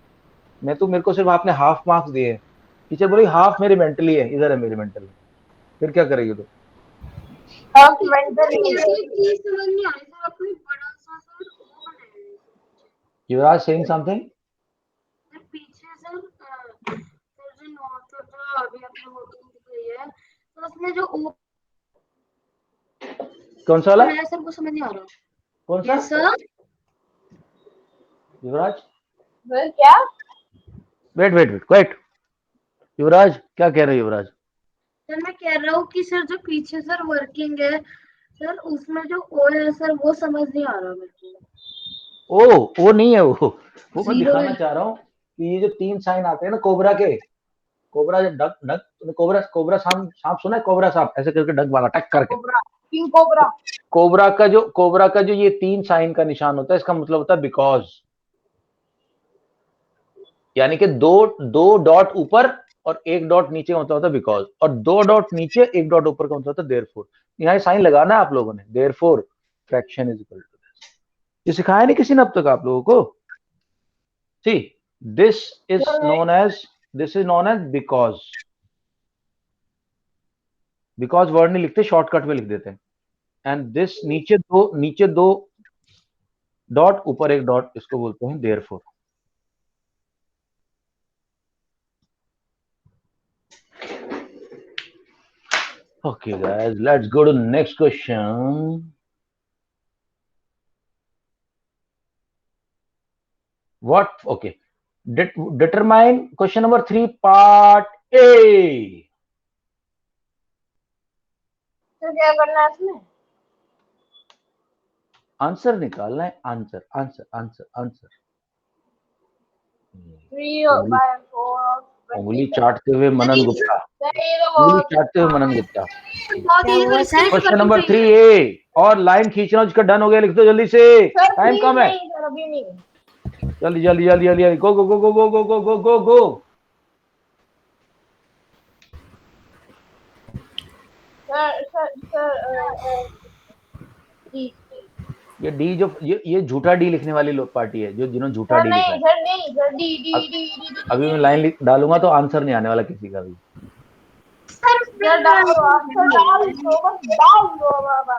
मैं तो, मेरे को सिर्फ आपने हाफ मार्क्स दिए. टीचर बोलेगी हाफ मेरे मेंटली है, इधर है मेरे मेंटली. फिर क्या करेगी तू? Half mentally. समझ नहीं आ रही सर, अपनी बड़ा सा सर वो बनाया युवराज सेइंग समथिंग. है पीछे सर जो नोट जो अभी आपने वर्किंग दिखाई है, तो उसमें जो ओ कौन सा वाला है सर वो समझ नहीं आ रहा. कौन सा सर युवराज? फिर क्या? वेट. युवराज क्या कह रहे हो युवराज? सर मैं कह रहा हूँ कि सर जो पीछे सर वर्किंग है सर उसमें जो ओ है सर वो समझ नहीं आ रहा मेरे को। वो नहीं है, वो मैं जीरो दिखाना चाह रहा हूँ कि ये जो 3 साइन आते हैं ना कोबरा के, कोबरा जो डक डक, कोबरा कोबरा सांप सांप सुना है, कोबरा सांप ऐसे करके डक वाला टक करके, कोबरा, किंग कोबरा। कोबरा का जो ये 3 साइन का निशान होता है, इसका मतलब होता है बिकॉज, यानी कि दो डॉट ऊपर और 1 डॉट नीचे का मतलब होता है बिकॉज, और 2 डॉट नीचे 1 डॉट ऊपर का मतलब होता है देयरफॉर। यहाँ साइन लगाना है आप लोगों ने, therefore fraction is equal to this. ये सिखाया नहीं किसी ने अब तक आप लोगों को? See this is known as because. Because word नहीं लिखते, शॉर्टकट में लिख देते हैं। एंड दिस नीचे दो डॉट ऊपर 1 डॉट, इसको बोलते हैं therefore. Okay, guys, let's go to the next question. What? Okay. Determine question number 3, part A. तो क्या करना है इसमें? आंसर निकालना है, आंसर आंसर आंसर आंसर। 3/4 उंगली चाटते हुए मनन गुप्ता, सही तो उंगली बहुत चाटते हुए मनन गुप्ता। बहुत क्या easy हुआ सर, इसके लिए सर? क्वेश्चन working नंबर चाहिए। 3A, और लाइन खींचना जिसका डन हो गया लिख दो जल्दी से, सर टाइम प्लीज कम है। नहीं सर, अभी नहीं। जल्दी जल्दी जल्दी जल्दी, गो गो गो गो गो गो गो गो गो गो। सर जी। ये डी जो ये झूठा डी लिखने वाली पार्टी है, जो जिन्होंने झूठा सर डी लिखा नहीं है। सर नहीं sir, D D D D D अभी मैं डी। लाइन डालूंगा तो आंसर नहीं आने वाला किसी का भी। सर सर डाल दो, आप सर डाल दो, बस डाल दो बाबा।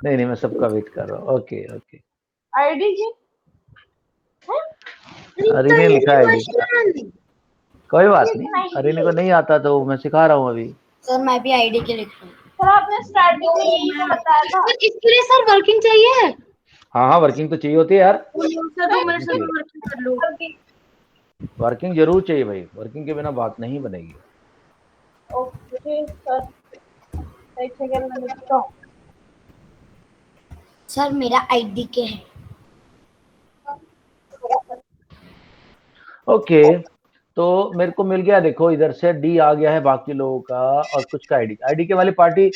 नहीं मैं सबका वेट कर रहा हूँ। ओके ओके, आईडी जी अरिने ने लिखा है आईडी, क्वेश्चन कोई बात नहीं, अरिने को नहीं आता तो मैं सिखा रहा हूँ अभी। सर मैं भी आईडी के लिख रहा हूँ। सर आपने स्टार्टिंग में यही तो बताया था। सर इसके लिए सर वर्किंग चाहिए। हाँ हाँ, वर्किंग तो चाहिए होती है यार, सर 2 मिनट सर वर्किंग कर लो। वर्किंग जरूर चाहिए भाई, वर्किंग के बिना बात नहीं बनेगी। ओके सर, एक सेकंड में लिखता हूँ। सर मेरा आईडी के है। ओके, तो मेरे को मिल गया, देखो इधर से डी आ गया है बाकी लोगों का, और कुछ का आईडी के वाली पार्टी।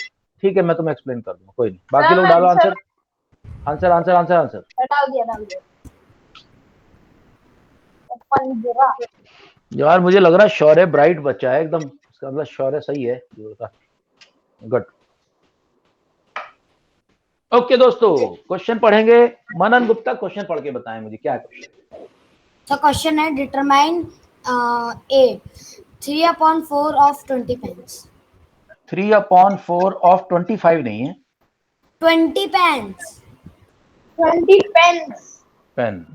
ठीक है, मैं तुम्हें एक्सप्लेन कर दूंगा, कोई नहीं। बाकी लोग डालो answer answer answer answer answer. डाल दिया। पंजरा। यार मुझे लग रहा है शौर्य ब्राइट बच्चा है एकदम, इसका मतलब शौर्य सही है गुड। ओके दोस्तों, क्वेश्चन पढ़ेंगे। मनन गुप्ता क्वेश्चन पढ़ के बताएं मुझे क्या क्वेश्चन। तो क्वेश्चन है determine a 3/4 of 20 pens. 3/4 of 25 नहीं है, 20 पेन्स। 20 पेन्स। पेन।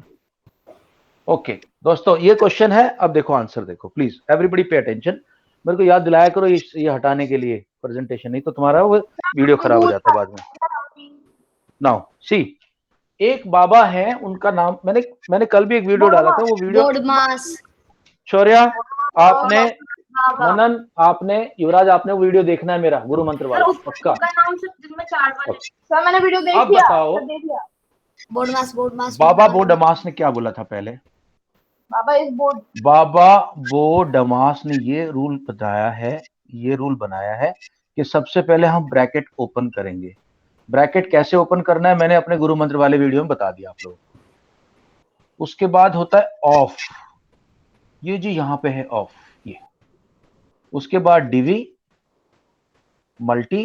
ओके दोस्तों, ये क्वेश्चन है। अब देखो आंसर देखो, प्लीज एवरीबडी पे अटेंशन। मेरे को याद दिलाया करो ये हटाने के लिए प्रेजेंटेशन, नहीं तो तुम्हारा वो वीडियो खराब हो जाता है बाद में। नाउ सी, एक बाबा है, उनका नाम मैंने कल भी एक वीडियो डाला था, वो वीडियो बोडमास। शौर्या आपने, मनन आपने, युवराज आपने वो वीडियो देखना है मेरा गुरु मंत्र वाला पक्का। उसका नाम सर दिन में 4 बार सर मैंने वीडियो देख अब लिया। बताओ सर देख लिया। बोडमास बाबा बोडमास ने क्या बोला था पहले? बाबा इस बोर्ड। बाबा बोडमास ने ये रूल बताया है, ये रूल बनाया है कि सबसे पहले हम ब्रैकेट ओपन करेंगे। ब्रैकेट कैसे ओपन करना है मैंने अपने गुरु मंत्र वाले वीडियो में बता दिया आप लोगों को। उसके बाद होता है ऑफ, ये जी यहां पे है ऑफ, ये। उसके बाद डिवी, मल्टी,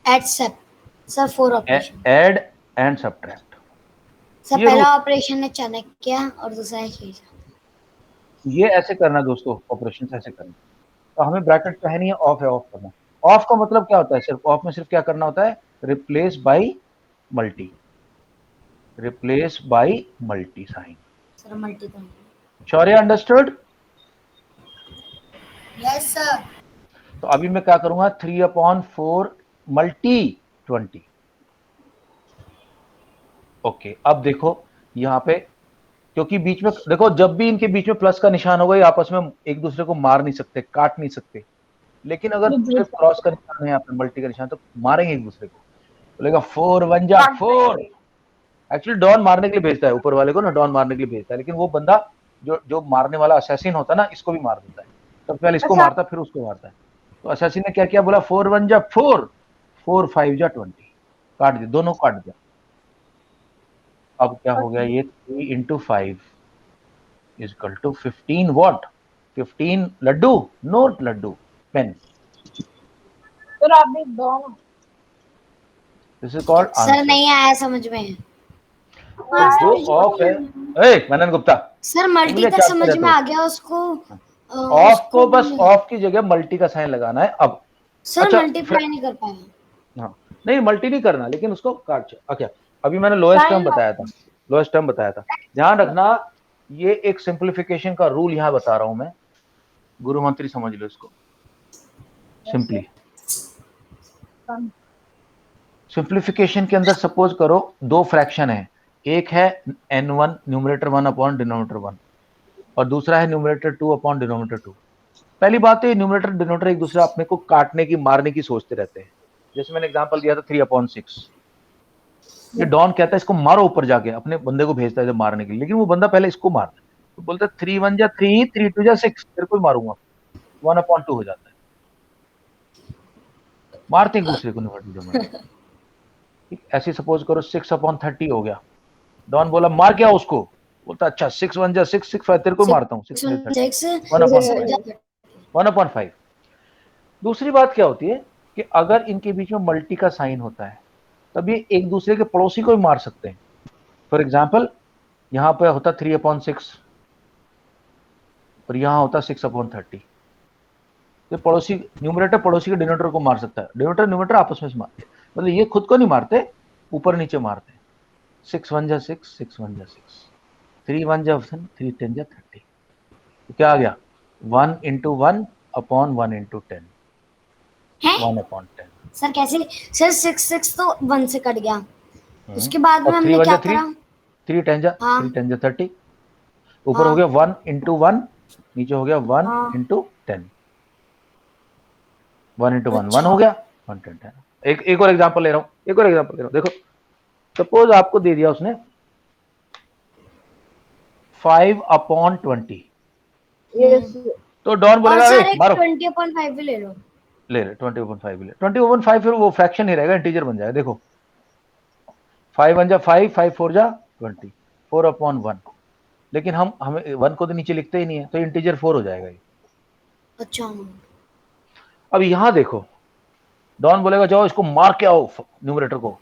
एड सब sir 4 operation. Add and subtract. Sir ये पहला ऑपरेशन है चाणक्य और दूसरा है शेषा। ये ऐसे करना दोस्तों, ऑपरेशन ऐसे करना। तो हमें ब्रैकेट का है नहीं है, ऑफ है, ऑफ करना। ऑफ का मतलब क्या होता है? सिर्फ ऑफ में सिर्फ क्या करना होता है? Replace by multi, replace by multi sign. Sir multi तो शौर्य अंडरस्टूड? Yes sir. तो अभी मैं क्या करूंगा, 3/4 मल्टी 20। ओके, अब देखो यहाँ पे क्योंकि बीच में देखो, जब भी इनके बीच में प्लस का निशान होगा, ये आपस में एक दूसरे को मार नहीं सकते, काट नहीं सकते। लेकिन अगर सिर्फ क्रॉस का निशान है, यहाँ पे मल्टी का निशान, तो मारेंगे एक दूसरे को। बोलेगा 4 1 जा 4। एक्चुअली डॉन मारने के लिए भेजता है ऊपर वाले को ना, डॉन मारने के लिए भेजता है, लेकिन वो बंदा जो जो मारने वाला असैसिन होता है ना, इसको भी मार देता है। सबसे पहले इसको मारता है, फिर उसको मारता है। तो असैसिन ने क्या किया, बोला 4 1 जा 4, 4 5 जा 20, काट दिया, दोनों काट दिया। अब क्या हो गया, ये 3 into 5 is equal to 15 what? 15 laddoo, not laddoo, pen. फिर आप भी दोनों। This is called sir answer. नहीं आया समझ में। वो ऑफ है। ए मनन गुप्ता, सर मल्टी उंगलियां का चाटते समझ रहते में हो। आ गया उसको। ऑफ को बस ऑफ की जगह मल्टी का साइन लगाना है अब। सर अच्छा, मल्टीप्लाई नहीं कर पाया। हाँ नहीं, मल्टी नहीं करना, लेकिन उसको काट। ओके, अभी मैंने लोएस्ट टर्म बताया था, लोएस्ट टर्म बताया था। ध्यान रखना, ये एक सिंप्लीफिकेशन का रूल यहाँ बता रहा हूं मैं, गुरु मंत्री समझ लो इसको। सिंपली सिंप्लीफिकेशन के अंदर सपोज करो दो फ्रैक्शन है, एक है n1 न्यूमरेटर 1 अपॉन डिनोमिनेटर 1, और दूसरा है न्यूमरेटर 2 अपॉन डिनोमिनेटर 2। पहली बात तो ये न्यूमरेटर डिनोमिनेटर एक दूसरे अपने को काटने की, मारने की सोचते रहते हैं। जैसे मैंने एग्जांपल दिया था 3/6, ये डॉन कहता है इसको मारो ऊपर जाके, अपने बंदे को भेजता है मारने के लिए, लेकिन वो बंदा पहले इसको मारता है, तो बोलता है 3 1 जा 3, 3 2 जा 6, तेरे को ही मारूंगा, 1/2 हो जाता है। मारते एक दूसरे को न्यूमरेटर। ऐसे सपोज करो 6/30 हो गया, डॉन बोला मार क्या उसको, बोलता अच्छा 6 1 जा 6, 6 5 तेरे को मारता हूँ, 6 1/5। दूसरी बात क्या होती है कि अगर इनके बीच में मल्टी का साइन होता है, तब ये एक दूसरे के पड़ोसी को भी मार सकते हैं। फॉर एग्जाम्पल यहां पे होता 3/6 और यहां होता 6/30, तो पड़ोसी न्यूमरेटर पड़ोसी के डिनोमिनेटर को मार सकता है, डिनोमिनेटर न्यूमरेटर आपस में मारते, मतलब ये खुद को नहीं मारते, ऊपर नीचे मारते। 6 1 जा 6, 6 1 जा 6, 3 1 जा 1, 3 10 जा 30। तो क्या आ गया, 1 into 1 upon 1 into 10, है 1/10। सर कैसे? सर 6 तो 1 से कट गया, उसके बाद में और 3 हमने 1 क्या जा 3, करा? 3 10 जा हाँ 3 10 जा 30, ऊपर हाँ हो गया 1 into 1, नीचे हो गया 1 हाँ into 10, 1 into 1 1 अच्छा हो गया, 1 10 10। एक और एग्जांपल ले रहा हूँ, एक और एग्जांपल ले रहा हूँ। देखो सपोज आपको दे दिया उसने 5/20, तो डॉन और बोलेगा सर एक मारो, 20/5 भी ले लो। ले 20/5 ले, 20/5 फिर वो फ्रैक्शन ही रहेगा, इंटीजर बन जाएगा। देखो 5 1 जा 5, 5 4 जा 20, 4/1। लेकिन हमें 1 को तो नीचे लिखते ही नहीं है, तो इंटीजर 4 हो जाएगा ये। अच्छा अब यहां देखो, डॉन बोलेगा जाओ इसको मार के आओ, न्यूमरेटर को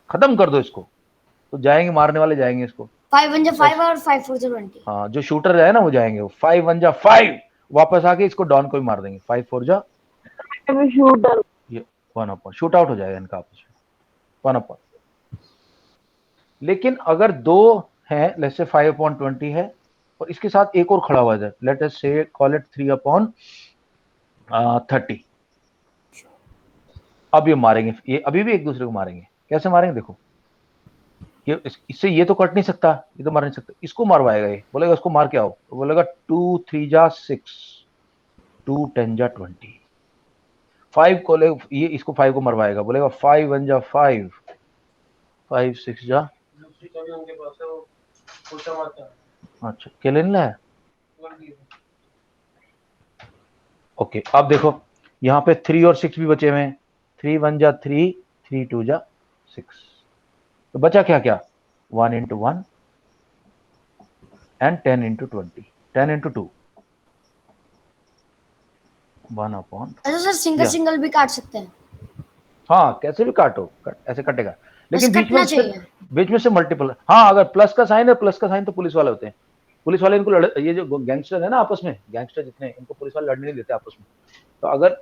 खत्म कर दो इसको, तो जाएंगे, मारने वाले जाएंगे इसको। 5 1 जा 5 और 5 4 जा 20। हाँ, जो शूटर है ना वो जाएंगे, वो 5 1 जा 5 वापस आके इसको डॉन को ही मार देंगे, 5 4 जा शूटर ये 1/, शूट आउट हो जाएगा इनका आपस में 1/। लेकिन अगर दो हैं, लेट्स से 5/20 है और इसके साथ एक और खड़ा हुआ है, लेट अस से कॉल इट 3/30, अब ये मारेंगे, ये अभी भी एक दूसरे को मारेंगे। कैसे मारेंगे देखो, ये इससे ये तो कट नहीं सकता, ये तो मार नहीं सकता, इसको मारवाएगा, ये बोलेगा इसको मार के आओ, तो बोलेगा 2 3 जा 6, 2 10 जा 20, 5 को ले, ये इसको 5 को मरवाएगा, बोलेगा 5 1 जा 5, 5 6 जा, अच्छा केले नहीं लाया, ओके। अब देखो यहाँ पे 3 और 6 भी बचे हुए हैं, 3 1 जा 3, 3 2 जा 6, तो बचा क्या क्या, 1 into 1 and 10 into 20, 10 into 2, 1/। अच्छा सर सिंगल Yeah. सिंगल भी काट सकते हैं? हाँ कैसे भी काटो, ऐसे कटेगा, लेकिन बस बीच में कटना चाहिए। बीच में से मल्टीपल। हाँ अगर प्लस का साइन है, प्लस का साइन तो पुलिस वाले होते हैं, पुलिस वाले इनको ये जो गैंगस्टर है ना आपस में, गैंगस्टर जितने इनको पुलिस वाले लड़ने नहीं देते आपस में। तो अगर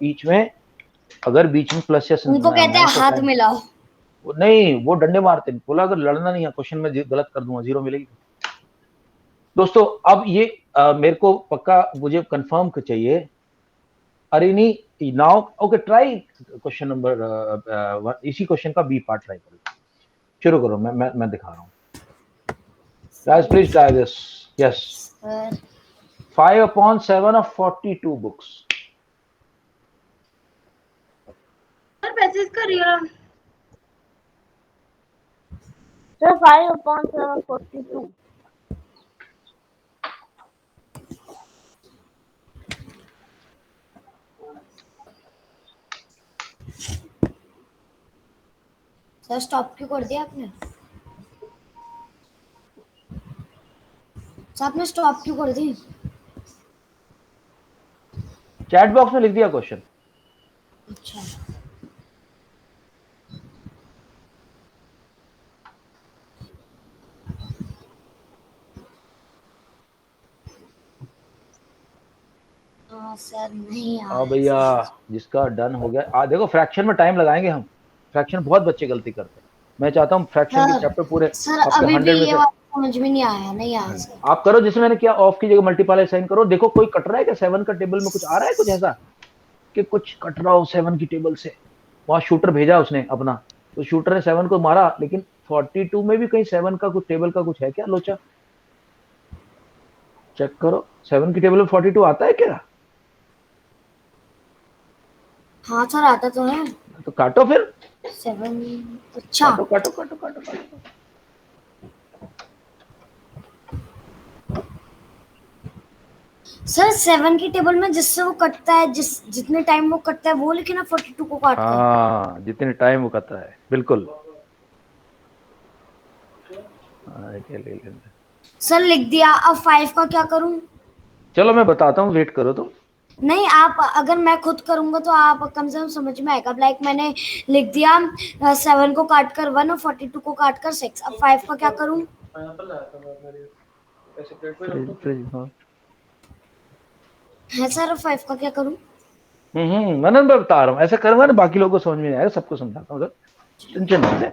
बीच में प्लस या उनको कहते हैं हाथ मिलाओ। नहीं, वो डंडे मारते हैं, बोला अगर लड़ना नहीं है, क्वेश्चन में गलत कर दूंगा, 0 मिलेगी। दोस्तों अब ये मेरे को पक्का मुझे कंफर्म चाहिए, Arini now okay, try question number इसी क्वेश्चन का बी पार्ट ट्राई करो, शुरू करो, मैं दिखा रहा हूँ। Guys, please try this. Yes. Sir 5/7 of 42 books. Sir passage का रियल So 5/742. सर स्टॉप क्यों कर दिया आपने? सर आपने स्टॉप क्यों कर दी? चैट बॉक्स में लिख दिया क्वेश्चन। अच्छा हाँ सर नहीं आ हाँ भैया, जिसका डन हो गया। देखो फ्रैक्शन में टाइम लगाएंगे हम। फ्रैक्शन बहुत बच्चे गलती करते हैं। मैं चाहता हूँ फ्रैक्शन के सर चैप्टर पूरे सर आपके अभी 100 भी में ये से। बात समझ में नहीं आया, नहीं आया सर। आप करो जिसमें मैंने किया, ऑफ की जगह मल्टीप्लाई साइन करो। देखो कोई कट रहा है क्या 7 का टेबल में? कुछ आ रहा है कुछ ऐसा कि कुछ कट रहा हो 7 की टेबल से? वहां शूटर भेजा उसने अपना, तो शूटर ने 7 को मारा, लेकिन 42 में भी कहीं 7 का कुछ टेबल का कुछ है क्या लोचा? चेक करो 7 की टेबल में 42 आता है क्या? हाँ सर आता तो है तो काटो फिर, 7। अच्छा काटो काटो काटो काटो काटो। सर 7 की टेबल में जिससे वो कटता है, जितने टाइम वो कटता है वो, लेकिन 42 को काटता है। हाँ, जितने टाइम वो करता है, बिल्कुल। सर लिख दिया, अब 5 का क्या करूं? चलो मैं बताता हूँ, वेट करो तुम। नहीं आप, अगर मैं खुद करूंगा तो आप कम से कम समझ में आएगा। लाइक मैंने लिख दिया 7 को काट कर 1 और 42 को काट कर 6। अब 5 का क्या करूं? है सर 5 का क्या करूं? मनन मैं बता रहा हूँ, ऐसा करूंगा ना बाकी लोगों को समझ में नहीं आएगा, सबको समझाता हूँ, टेंशन मत ले।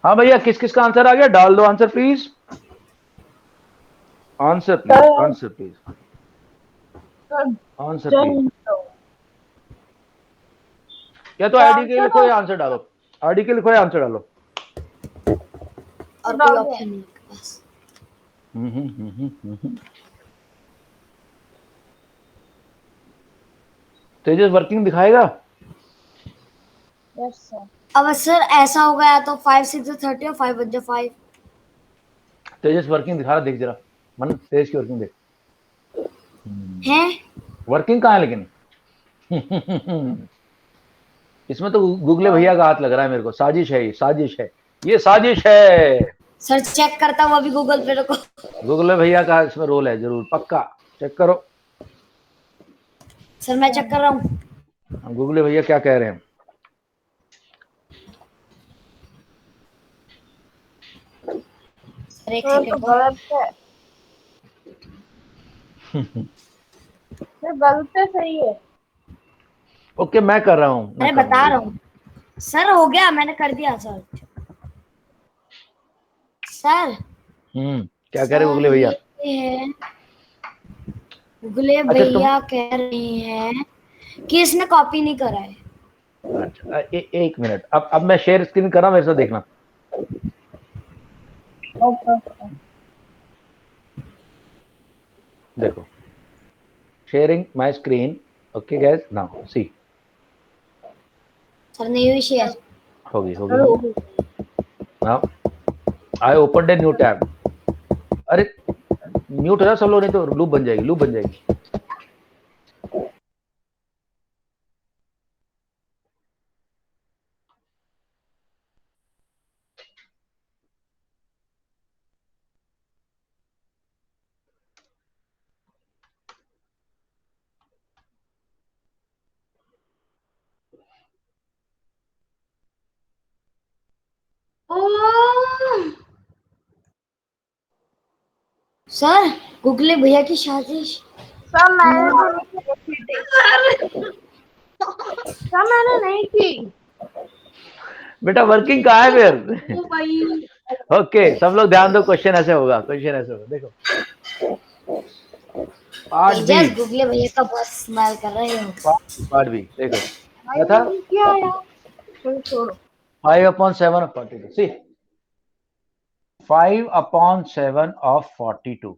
हाँ भैया, किस किस का आंसर आ गया? डाल दो answer please, answer please, answer please, answer please. या तो आईडी के लिखो या आंसर डालो, आईडी के लिखो या आंसर डालो। और कोई ऑप्शन नहीं है बस। तेजस वर्किंग दिखाएगा? Yes sir. अब सर ऐसा हो गया तो 5 6 30 और 5 बन 5। तेजस वर्किंग दिखा रहा, देख जरा मन, तेज की वर्किंग देख। है वर्किंग कहाँ है लेकिन? इसमें तो गूगले भैया का हाथ लग रहा है मेरे को। साजिश है, ये साजिश है, ये साजिश है। सर चेक करता हूँ अभी गूगल पे, रुको। गूगले भैया का इसमें रोल है जरूर, पक्का चेक करो। सर मैं चेक कर रहा हूँ। गूगले भैया क्या कह रहे हैं? सर एक तो सेकंड गलत है। गलत है, सही है। ओके मैं कर रहा हूँ, अरे बता रहा हूँ सर, हो गया, मैंने कर दिया सर। सर क्या कह रहे गूगले भैया? गूगले अच्छा, भैया कह रही हैं कि इसने कॉपी नहीं करा है। अच्छा एक मिनट, अब मैं शेयर स्क्रीन कर रहा हूं, मेरे साथ देखना। देखो, sharing my screen. Okay guys, now see. Sir नहीं हुई शेयर। होगी now I opened a new tab. अरे म्यूट हो जा सब लोग, नहीं तो लूप बन जाएगी, लूप बन जाएगी। सर गूगले भैया की शादी। सर मैंने नहीं की। बेटा वर्किंग कहाँ है फिर? ओके सब लोग ध्यान दो, क्वेश्चन ऐसे होगा, क्वेश्चन ऐसे होगा। देखो पार्ट बी, गूगले भैया का बहुत स्माइल कर रहे हो। पार्ट बी देखो क्या था? क्या यार, छोड़ो। 5/7 of 42। C 5/7 of 42।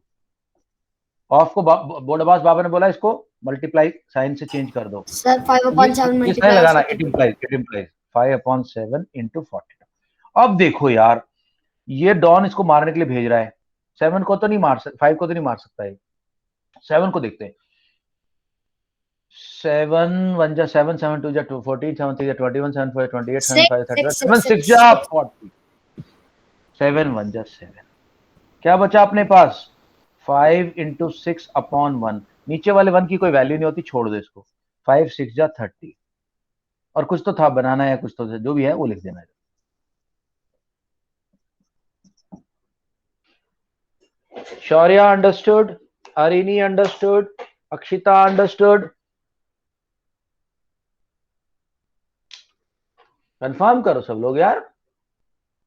ऑफ को बोर्डबास बाबा ने बोला इसको मल्टीप्लाई साइन से चेंज कर दो। सर 5/7 ये मल्टीप्लाई लगाना, इट इम्प्लाइज 5/7 into 42। अब देखो यार, ये डॉन इसको मारने के लिए भेज रहा है, 7 को तो नहीं मार सकता, 5 को तो नहीं मार सकता है। 7 को देखते हैं, 7 1 जा 7, 7 2 जा 14, 7 3 जा 21, 7 4 28, 7 5 30, 7 6 जा 40, 7 1 जा 7। क्या बचा अपने पास? 5 into 6/1। नीचे वाले 1 की कोई वैल्यू नहीं होती, छोड़ दो इसको। 5 6 जा 30, और कुछ तो था बनाना या कुछ तो जो भी है वो लिख देना है। Shaurya understood, Arini understood, Akshita understood. Confirm करो सब लोग यार।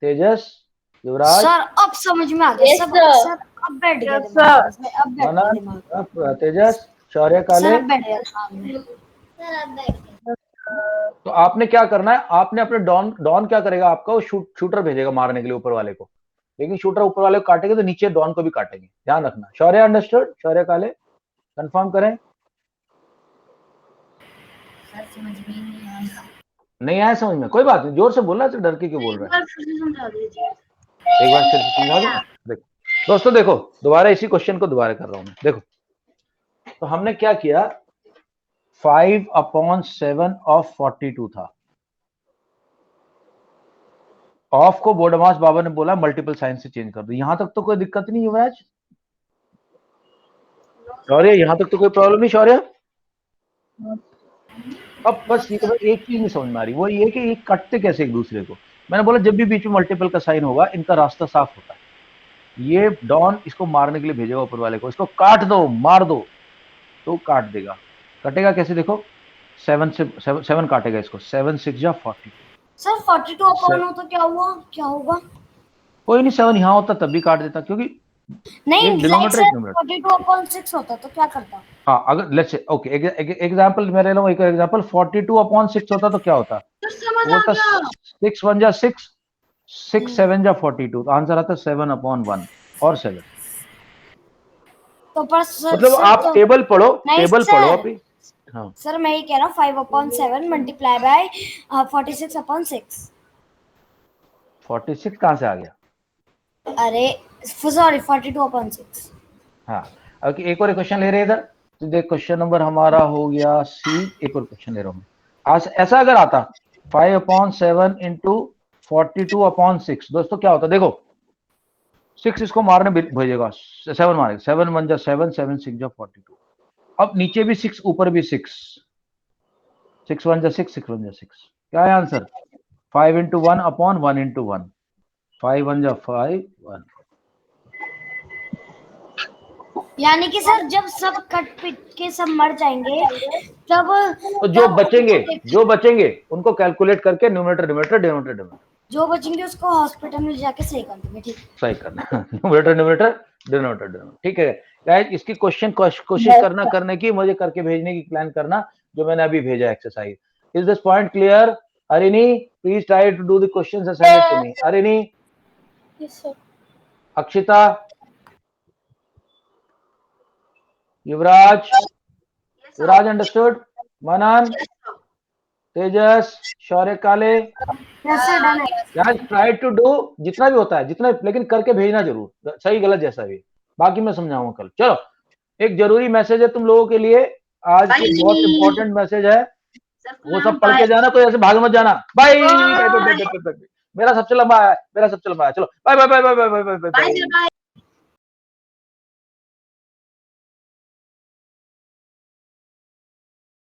तेजस, युवराज, सर अब समझ में आ गया। Yes, सब sir. सर अब बैठ गया Yes, दिमाग sir. में, अब बैठ गया दिमाग में। मनन, तेजस, शौर्य, काले। सर अब बैठ गया दिमाग में। सर अब बैठ गए। तो आपने क्या करना है, आपने अपने डॉन क्या करेगा आपका, वो शूटर भेजेगा मारने के लिए ऊपर वाले को, लेकिन शूटर ऊपर वाले को काटेंगे तो नीचे डॉन को भी काटेंगे, ध्यान रखना। शौर्य अंडरस्टूड, शौर्य काले कंफर्म करें। सर समझ में ही नहीं आया। नहीं आया समझ में, कोई बात नहीं, जोर से बोलना, तो डर के क्यों बोल रहा है। फिर से समझा दीजिए। एक बार फिर से समझा दो। देखो दोस्तों, देखो दोबारा इसी क्वेश्चन को दोबारा कर रहा हूं मैं। देखो तो हमने क्या किया, 5/7 ऑफ 42 था। ऑफ को बोर्डमास बाबा ने बोला मल्टीपल साइन से चेंज कर दो। यहां तक तो कोई दिक्कत नहीं युवराज, शौर्य यहां तक तो कोई प्रॉब्लम नहीं शौर्य। अब बस ये एक चीज नहीं समझ में आ रही, वो ये कि ये कटते कैसे एक दूसरे को। मैंने बोला जब भी बीच में मल्टीपल का साइन होगा इनका रास्ता साफ होता है। ये डॉन इसको मारने के लिए भेजेगा ऊपर वाले को, इसको काट दो, मार दो, तो काट देगा। कटेगा कैसे देखो, 7 से 7 काटेगा इसको, 7 6 जा 40। सर 42 अपॉन हो तो क्या हुआ, क्या होगा? कोई नहीं, 7 यहाँ होता तब भी काट देता, क्योंकि नहीं एक लाइक डिनोमिनेटर सर एक न्यूमरेटर। 42/6 होता तो क्या करता? हाँ अगर लेट्स से ओके एग्जांपल मैं ले लूं, एक एग्जांपल 42/6 होता तो क्या होता, तो समझ वो आ था गया। 6 1 जा 6, 6 7 जा 42, तो आंसर आता 7/1 और 7। तो पर सर मतलब सर आप तो टेबल पढ़ो, नहीं टेबल सर। पढ़ो अपनी। हाँ सर मैं ये कह रहा हूँ 5/7 मल्टीप्लाई बाय 46/6। 46 कहाँ से आ गया? अरे सॉरी 42/6। हाँ ओके, एक और क्वेश्चन ले रहे हैं इधर, तो देख क्वेश्चन नंबर हमारा हो गया सी। एक और क्वेश्चन ले रहा हूँ आज। ऐसा अगर आता 5/7 into 42/6, दोस्तों क्या होता, देखो 6 इसको मारने भेजेगा, 7 मारेगा, 7 1 जा 7, 7 6 जा 42। अब नीचे भी 6 ऊपर भी 6, 6 1 जा 6, 6 1 जा 6। क्या है आंसर? 5 into 1/1 into 1, 5 1 जा 5 1। यानी कि सर जब सब कट पिट के सब मर जाएंगे तब तो जो बचेंगे उनको कैलकुलेट करके न्यूमरेटर डिनोमिनेटर जो बचेंगे उसको हॉस्पिटल में जाके सही कर देंगे। ठीक सही करना। न्यूमरेटर डिनोमिनेटर, ठीक है गाइस। इसकी कोशिश करना करने की, मुझे करके भेजने की प्लान करना, जो मैंने अभी भेजा exercise. Is this point clear? Arini please try to do the questions assigned to me. Arini, Yes, sir. Akshita, Yuvraj, Yuvraj understood, Manan, Tejas, Shaurya Kale. Sir done है। गाइस ट्राई टू डू जितना भी होता है, जितना, लेकिन करके भेजना जरूर, सही गलत जैसा भी, बाकी मैं समझाऊंगा कल। चलो एक जरूरी मैसेज है तुम लोगों के लिए आज की, बहुत इंपॉर्टेंट मैसेज है, वो सब पढ़ के जाना, कोई ऐसे भाग मत जाना। बाय। मेरा सबसे लंबा है, चलो bye bye bye bye bye bye bye bye.